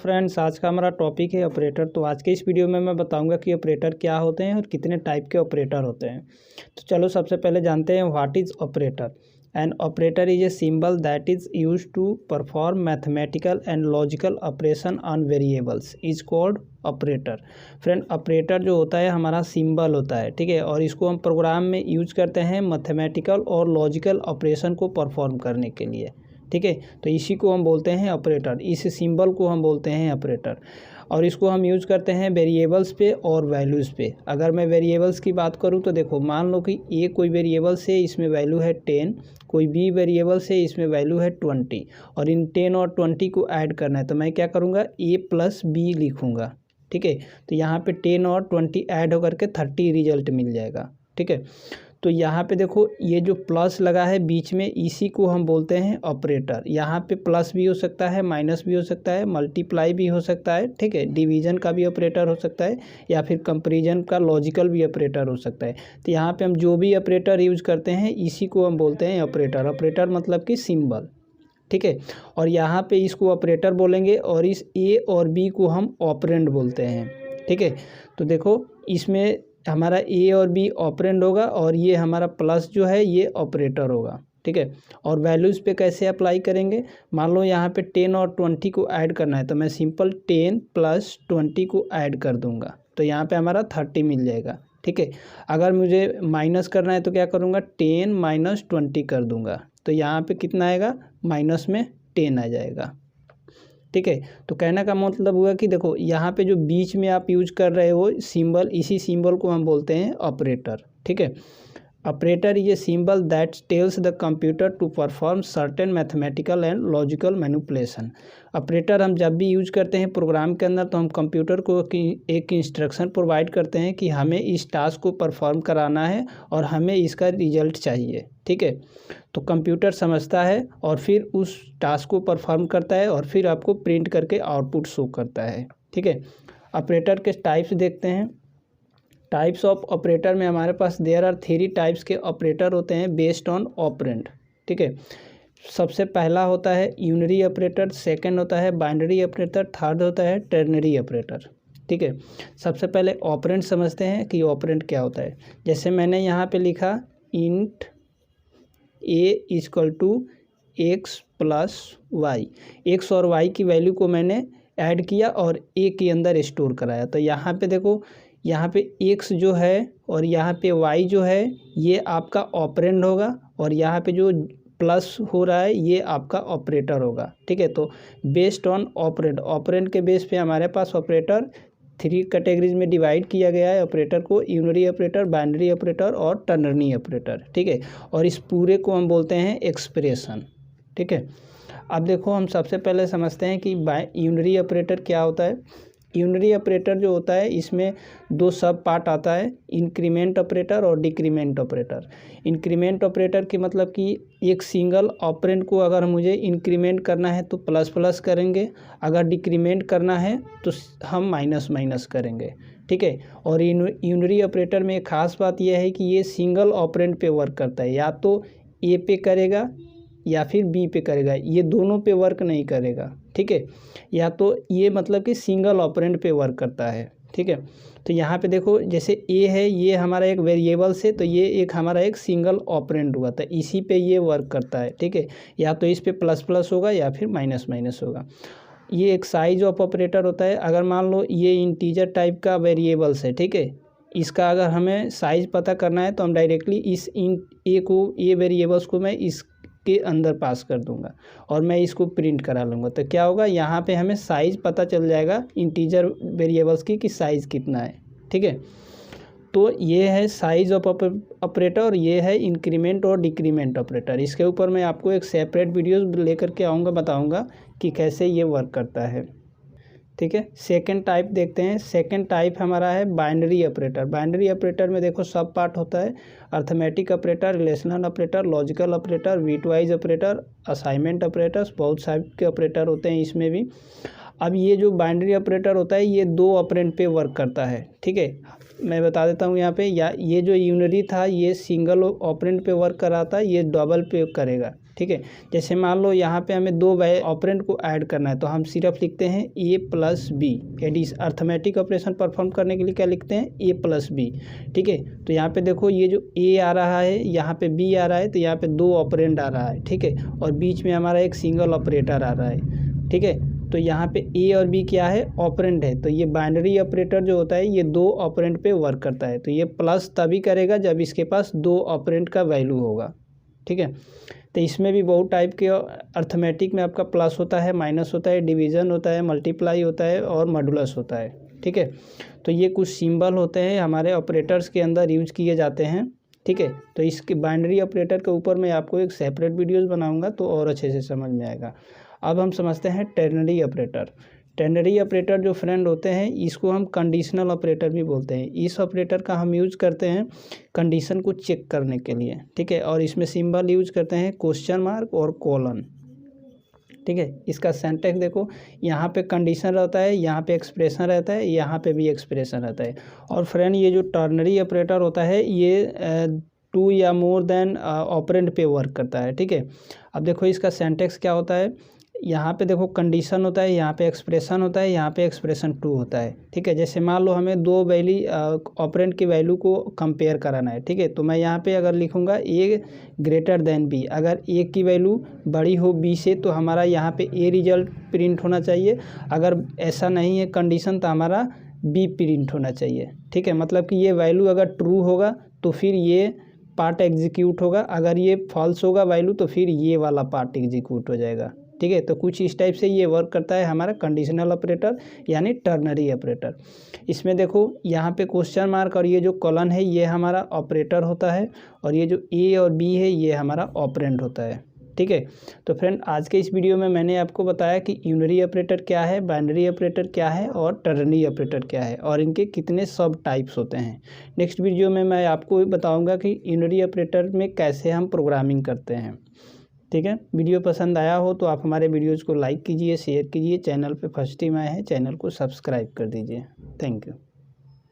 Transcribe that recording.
Friends, आज का हमारा टॉपिक है ऑपरेटर। तो आज के इस वीडियो में मैं बताऊंगा कि ऑपरेटर क्या होते हैं और कितने टाइप के ऑपरेटर होते हैं। तो चलो सबसे पहले जानते हैं what is operator. An operator is a symbol that is use to perform mathematical and logical operation on variables is called operator. Friend, operator जो होता है हमारा सिंबल होता है, ठीक है, और इसको हम प्रोग्राम में यूज करते हैं मैथमेटिकल और लॉजिकल ऑपरेशन को परफॉर्म करने के लिए, ठीक है। तो इसी को हम बोलते हैं ऑपरेटर, इस सिंबल को हम बोलते हैं ऑपरेटर। और इसको हम यूज़ करते हैं वेरिएबल्स पे और वैल्यूज़ पे। अगर मैं वेरिएबल्स की बात करूँ तो देखो, मान लो कि ए कोई वेरिएबल्स है, इसमें वैल्यू है 10, कोई बी वेरिएबल्स है, इसमें वैल्यू है 20, और इन 10 और 20 को ऐड करना है तो मैं क्या करूँगा, ए प्लस बी लिखूँगा, ठीक है। तो यहाँ पे 10 और 20 ऐड होकर के 30 रिजल्ट मिल जाएगा, ठीक है। तो यहाँ पे देखो, ये जो प्लस लगा है बीच में, इसी को हम बोलते हैं ऑपरेटर। यहाँ पे प्लस भी हो सकता है, माइनस भी हो सकता है, मल्टीप्लाई भी हो सकता है, ठीक है, डिवीजन का भी ऑपरेटर हो सकता है, या फिर कंपैरिजन का लॉजिकल भी ऑपरेटर हो सकता है। तो यहाँ पे हम जो भी ऑपरेटर यूज करते हैं इसी को हम बोलते हैं ऑपरेटर। ऑपरेटर मतलब कि सिंबल, ठीक है। और यहाँ पे इसको ऑपरेटर बोलेंगे और इस ए और बी को हम ऑपरेंड बोलते हैं, ठीक है। तो देखो, इसमें हमारा ए और बी ऑपरेंड होगा और ये हमारा प्लस जो है ये ऑपरेटर होगा, ठीक है। और वैल्यूज़ पे कैसे अप्लाई करेंगे, मान लो यहाँ पे 10 और 20 को ऐड करना है तो मैं सिंपल 10 प्लस 20 को ऐड कर दूंगा, तो यहाँ पे हमारा 30 मिल जाएगा, ठीक है। अगर मुझे माइनस करना है तो क्या करूँगा, 10 माइनस 20 कर दूंगा, तो यहाँ पे कितना आएगा, माइनस में 10 आ जाएगा, ठीक है। तो कहने का मतलब हुआ कि देखो, यहाँ पे जो बीच में आप यूज कर रहे हो सिंबल, इसी सिंबल को हम बोलते हैं ऑपरेटर, ठीक है। Operator is a symbol that tells the computer to perform certain mathematical and logical manipulation. Operator हम जब भी यूज करते हैं प्रोग्राम के अंदर तो हम कंप्यूटर को एक इंस्ट्रक्शन प्रोवाइड करते हैं कि हमें इस टास्क को परफॉर्म कराना है और हमें इसका रिजल्ट चाहिए, ठीक है। तो कंप्यूटर समझता है और फिर उस टास्क को परफॉर्म करता है और फिर आपको प्रिंट करके आउटपुट शो करता है, ठीक है। ऑपरेटर के टाइप्स देखते हैं। टाइप्स ऑफ ऑपरेटर में हमारे पास देयर आर 3 टाइप्स के ऑपरेटर होते हैं बेस्ड ऑन ऑपरेंड, ठीक है। सबसे पहला होता है यूनरी ऑपरेटर, सेकंड होता है बाइनरी ऑपरेटर, थर्ड होता है टर्नरी ऑपरेटर, ठीक है। सबसे पहले ऑपरेंड समझते हैं कि ऑपरेंड क्या होता है। जैसे मैंने यहाँ पे लिखा int a equal to x plus y, x और वाई की वैल्यू को मैंने ऐड किया और ए के अंदर स्टोर कराया। तो यहाँ पे देखो, यहाँ पे x जो है और यहाँ पे y जो है ये आपका ऑपरेंड होगा, और यहाँ पे जो प्लस हो रहा है ये आपका ऑपरेटर होगा, ठीक है। तो बेस्ड ऑन ऑपरेंड, ऑपरेंड के बेस पे हमारे पास ऑपरेटर 3 कैटेगरीज में डिवाइड किया गया है ऑपरेटर को, यूनरी ऑपरेटर, बाइनरी ऑपरेटर और टर्नरी ऑपरेटर, ठीक है। और इस पूरे को हम बोलते हैं एक्सप्रेशन, ठीक है। अब देखो, हम सबसे पहले समझते हैं कि यूनरी ऑपरेटर क्या होता है। यूनरी ऑपरेटर जो होता है इसमें 2 सब पार्ट आता है, इंक्रीमेंट ऑपरेटर और डिक्रीमेंट ऑपरेटर। इंक्रीमेंट ऑपरेटर के मतलब कि एक सिंगल ऑपरेंड को अगर मुझे इंक्रीमेंट करना है तो प्लस प्लस करेंगे, अगर डिक्रीमेंट करना है तो हम माइनस माइनस करेंगे, ठीक है। और यूनरी ऑपरेटर में एक खास बात यह है कि ये सिंगल ऑपरेंड पे वर्क करता है, या तो ए पे करेगा या फिर बी पे करेगा, ये दोनों पे वर्क नहीं करेगा, ठीक है। या तो ये मतलब कि सिंगल ऑपरेंड पे वर्क करता है, ठीक है। तो यहाँ पे देखो, जैसे ए है ये हमारा एक वेरिएबल से, तो ये एक हमारा एक सिंगल ऑपरेंड हुआ था, इसी पे ये वर्क करता है, ठीक है। या तो इस पे प्लस प्लस होगा या फिर माइनस माइनस होगा। ये एक साइज ऑफ ऑपरेटर होता है। अगर मान लो ये इंटीजर टाइप का वेरिएबल्स है, ठीक है, इसका अगर हमें साइज पता करना है तो हम डायरेक्टली इस ए वेरिएबल्स को मैं इस के अंदर पास कर दूंगा और मैं इसको प्रिंट करा लूँगा। तो क्या होगा, यहाँ पे हमें साइज़ पता चल जाएगा इंटीजर वेरिएबल्स की कि साइज़ कितना है, ठीक है। तो ये है साइज ऑफ ऑपरेटर और ये है इंक्रीमेंट और डिक्रीमेंट ऑपरेटर। इसके ऊपर मैं आपको एक सेपरेट वीडियोस लेकर के आऊँगा, बताऊँगा कि कैसे ये वर्क करता है, ठीक है। सेकंड टाइप देखते हैं। सेकंड टाइप हमारा है बाइनरी ऑपरेटर। बाइनरी ऑपरेटर में देखो सब पार्ट होता है, arithmetic operator, relational operator, logical operator, bitwise operator, assignment operators, बहुत सारे के ऑपरेटर होते हैं इसमें भी। अब ये जो बाइनरी ऑपरेटर होता है ये 2 ऑपरेंड पे वर्क करता है, ठीक है। मैं बता देता हूँ यहाँ पे, या ये जो यूनरी था ये सिंगल ऑपरेंड पे वर्क कर रहा था, ये डबल पे करेगा, ठीक है। जैसे मान लो यहाँ पे हमें 2 ऑपरेंड को ऐड करना है तो हम सिर्फ लिखते हैं A plus B. Adds arithmetic operation perform करने के लिए क्या लिखते हैं, ए प्लस बी। ठीक है, तो यहाँ पे देखो ये जो ए आ रहा है, यहाँ पे बी आ रहा है, तो यहाँ पे 2 ऑपरेंड आ रहा है। ठीक है, और बीच में हमारा एक सिंगल ऑपरेटर आ रहा है। ठीक है, तो यहाँ पे ए और बी क्या है, ऑपरेंड है। तो ये बाइनरी ऑपरेटर जो होता है ये 2 ऑपरेंड पे वर्क करता है। तो ये प्लस तभी करेगा जब इसके पास 2 ऑपरेंड का वैल्यू होगा। ठीक है, तो इसमें भी बहुत टाइप के अर्थमेटिक में आपका प्लस होता है, माइनस होता है, डिवीज़न होता है, मल्टीप्लाई होता है और मॉडुलस होता है। ठीक है, तो ये कुछ सिंबल होते हैं हमारे ऑपरेटर्स के अंदर यूज किए जाते हैं। ठीक है, तो इसके बाइनरी ऑपरेटर के ऊपर मैं आपको एक सेपरेट वीडियोस बनाऊंगा तो और अच्छे से समझ में आएगा। अब हम समझते हैं टेरनरी ऑपरेटर। टेरनरी ऑपरेटर जो फ्रेंड होते हैं इसको हम कंडीशनल ऑपरेटर भी बोलते हैं। इस ऑपरेटर का हम यूज करते हैं कंडीशन को चेक करने के लिए। ठीक है, और इसमें सिंबल यूज करते हैं क्वेश्चन मार्क और कोलन। ठीक है, इसका सिंटैक्स देखो, यहाँ पे कंडीशन रहता है, यहाँ पे एक्सप्रेशन रहता है, यहाँ पे भी एक्सप्रेशन रहता है। और फ्रेंड ये जो टर्नरी ऑपरेटर होता है ये 2 या मोर देन ऑपरेंड पे वर्क करता है। ठीक है, अब देखो इसका सिंटैक्स क्या होता है, यहाँ पे देखो कंडीशन होता है, यहाँ पे एक्सप्रेशन होता है, यहाँ पे एक्सप्रेशन 2 होता है। ठीक है, जैसे मान लो हमें 2 ऑपरेंड की वैल्यू को कंपेयर कराना है। ठीक है, तो मैं यहाँ पे अगर लिखूँगा ए ग्रेटर देन बी, अगर ए की वैल्यू बड़ी हो बी से तो हमारा यहाँ पे ए रिजल्ट प्रिंट होना चाहिए। अगर ऐसा नहीं है कंडीशन तो हमारा बी प्रिंट होना चाहिए। ठीक है, मतलब कि ये वैल्यू अगर ट्रू होगा तो फिर ये पार्ट एग्जीक्यूट होगा, अगर ये फॉल्स होगा वैल्यू तो फिर ये वाला पार्ट एग्जीक्यूट हो जाएगा। ठीक है, तो कुछ इस टाइप से ये वर्क करता है हमारा कंडीशनल ऑपरेटर यानी टर्नरी ऑपरेटर। इसमें देखो यहाँ पे क्वेश्चन मार्क और ये जो कॉलन है ये हमारा ऑपरेटर होता है और ये जो ए और बी है ये हमारा ऑपरेंड होता है। ठीक है, तो फ्रेंड आज के इस वीडियो में मैंने आपको बताया कि यूनरी ऑपरेटर क्या है, बाइनरी ऑपरेटर क्या है और टर्नरी ऑपरेटर क्या है और इनके कितने सब टाइप्स होते हैं। नेक्स्ट वीडियो में मैं आपको बताऊंगा कि यूनरी ऑपरेटर में कैसे हम प्रोग्रामिंग करते हैं। ठीक है, वीडियो पसंद आया हो तो आप हमारे वीडियोज़ को लाइक कीजिए, शेयर कीजिए। चैनल पे फर्स्ट टाइम आए हैं चैनल को सब्सक्राइब कर दीजिए। Thank you.